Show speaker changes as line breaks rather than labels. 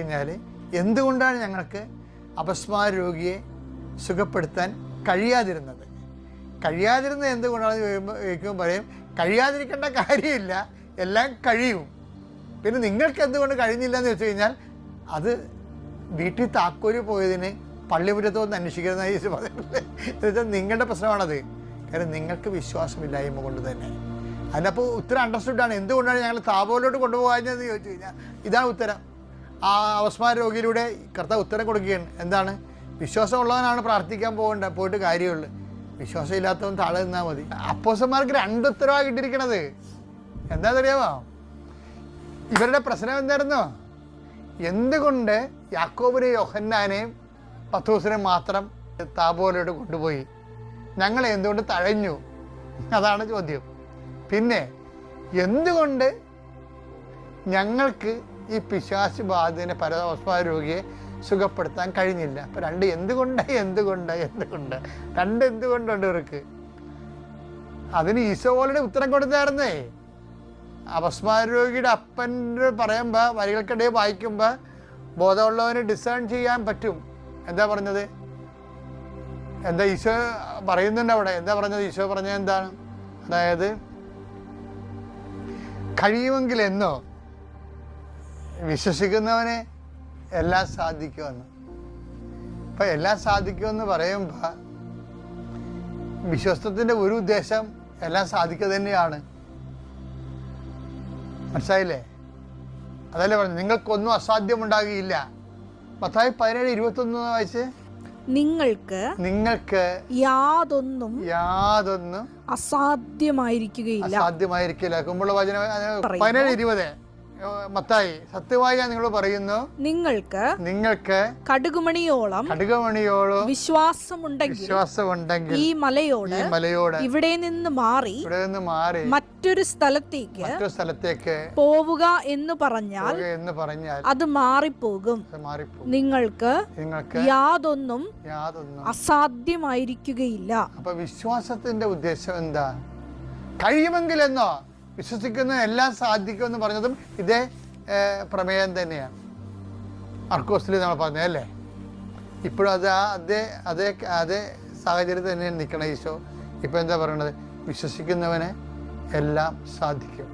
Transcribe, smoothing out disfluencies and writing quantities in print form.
കഴിഞ്ഞാൽ എന്തുകൊണ്ടാണ് ഞങ്ങൾക്ക് അപസ്മാര രോഗിയെ സുഖപ്പെടുത്താൻ കഴിയാതിരുന്നത് എന്തുകൊണ്ടാണെന്ന് ചോദിക്കുമ്പോൾ പറയും കഴിയാതിരിക്കേണ്ട കാര്യമില്ല, എല്ലാം കഴിയും. പിന്നെ നിങ്ങൾക്ക് എന്തുകൊണ്ട് കഴിഞ്ഞില്ല എന്ന് വെച്ച് കഴിഞ്ഞാൽ അത് വീട്ടിൽ താക്കോല് പോയതിന് പള്ളിമുറ്റത്തൊന്ന് അന്വേഷിക്കുന്നതായി പറഞ്ഞിട്ടില്ലേ. എന്ന് വെച്ചാൽ നിങ്ങളുടെ പ്രശ്നമാണത്. കാരണം നിങ്ങൾക്ക് വിശ്വാസമില്ലായ്മ കൊണ്ട് തന്നെ. അതിനപ്പോൾ ഉത്തരം അണ്ടർസ്റ്റുഡാണ്. എന്തുകൊണ്ടാണ് ഞങ്ങൾ താപോലോട്ട് കൊണ്ടുപോകാഞ്ഞതെന്ന് ചോദിച്ചു കഴിഞ്ഞാൽ ഇതാണ് ഉത്തരം. ആ അപസ്മാര രോഗിയിലൂടെ കർത്താവ് ഉത്തരം കൊടുക്കുകയാണ്. എന്താണ്? വിശ്വാസമുള്ളവനാണ് പ്രാർത്ഥിക്കാൻ പോയിട്ട് കാര്യമുള്ളൂ. വിശ്വാസം ഇല്ലാത്തവൻ താഴെ നിന്നാൽ മതി. അപ്പോസ്തലന്മാർക്ക് 2 ഉത്തരവാണ് കിട്ടിയിരിക്കണത്. എന്താണെന്നറിയാമോ? ഇവരുടെ പ്രശ്നം എന്തായിരുന്നോ? എന്തുകൊണ്ട് യാക്കോബിനെയും യോഹന്നാനെയും പത്രോസിനെയും മാത്രം താപോലോട്ട് കൊണ്ടുപോയി? ഞങ്ങളെ എന്തുകൊണ്ട് തഴഞ്ഞു? അതാണ് ചോദ്യം. പിന്നെ എന്തുകൊണ്ട് ഞങ്ങൾക്ക് ഈ പിശാച് ബാധിതനെ അപസ്മാര രോഗിയെ സുഖപ്പെടുത്താൻ കഴിഞ്ഞില്ല? അപ്പം 2 എന്തുകൊണ്ട് 2 എന്തുകൊണ്ടുണ്ട് ഇവർക്ക്. അതിന് ഈശോ പോലും ഉത്തരം കൊടുത്തായിരുന്നേ. അപസ്മാര രോഗിയുടെ അപ്പൻ്റെ പറയുമ്പോൾ വരികൾക്കിടയിൽ വായിക്കുമ്പോൾ ബോധമുള്ളവന് ഡിസേൺ ചെയ്യാൻ പറ്റും. എന്താ പറഞ്ഞത്? എന്താ ഈശോ പറയുന്നുണ്ട് അവിടെ? എന്താ പറഞ്ഞത്? ഈശോ പറഞ്ഞത് എന്താണ്? അതായത് കഴിയുമെങ്കിലെന്നോ വിശ്വസിക്കുന്നവനെ എല്ലാം സാധിക്കുമെന്ന്. അപ്പം എല്ലാം സാധിക്കുമെന്ന് പറയുമ്പോൾ വിശ്വാസത്തിൻ്റെ ഒരു ഉദ്ദേശം എല്ലാം സാധിക്കുക തന്നെയാണ്. മനസ്സിലായില്ലേ? അതല്ലേ പറഞ്ഞു, നിങ്ങൾക്കൊന്നും അസാധ്യമുണ്ടാകുകയില്ല. മത്തായി 17:21 വായിച്ച്.
നിങ്ങൾക്ക് യാതൊന്നും
അസാധ്യമായിരിക്കില്ല. കുമ്പുള്ള വചനം 17:20 മത്തായി. സത്യമായി ഞാൻ നിങ്ങളോട് പറയുന്നു, നിങ്ങൾക്ക്
കടുകുമണിയോളം വിശ്വാസമുണ്ടെങ്കിൽ ഈ മലയോട് ഇവിടെ നിന്ന് മാറി മറ്റൊരു സ്ഥലത്തേക്ക് പോവുക എന്ന് പറഞ്ഞാൽ അത് മാറിപ്പോകും. നിങ്ങൾക്ക് യാതൊന്നും അസാധ്യമായിരിക്കുകയില്ല.
അപ്പൊ വിശ്വാസത്തിന്റെ ഉദ്ദേശം എന്താ? കഴിയുമെങ്കിലെന്നോ വിശ്വസിക്കുന്ന എല്ലാം സാധിക്കുമെന്ന് പറഞ്ഞതും ഇതേ പ്രമേയം തന്നെയാണ്. മർക്കോസിൽ നമ്മൾ പറഞ്ഞതല്ലേ. ഇപ്പോഴും അതേ സാഹചര്യത്തിൽ തന്നെയാണ് നിൽക്കണം ഈശോ. ഇപ്പം എന്താ പറയണത്? വിശ്വസിക്കുന്നവന് എല്ലാം സാധിക്കും.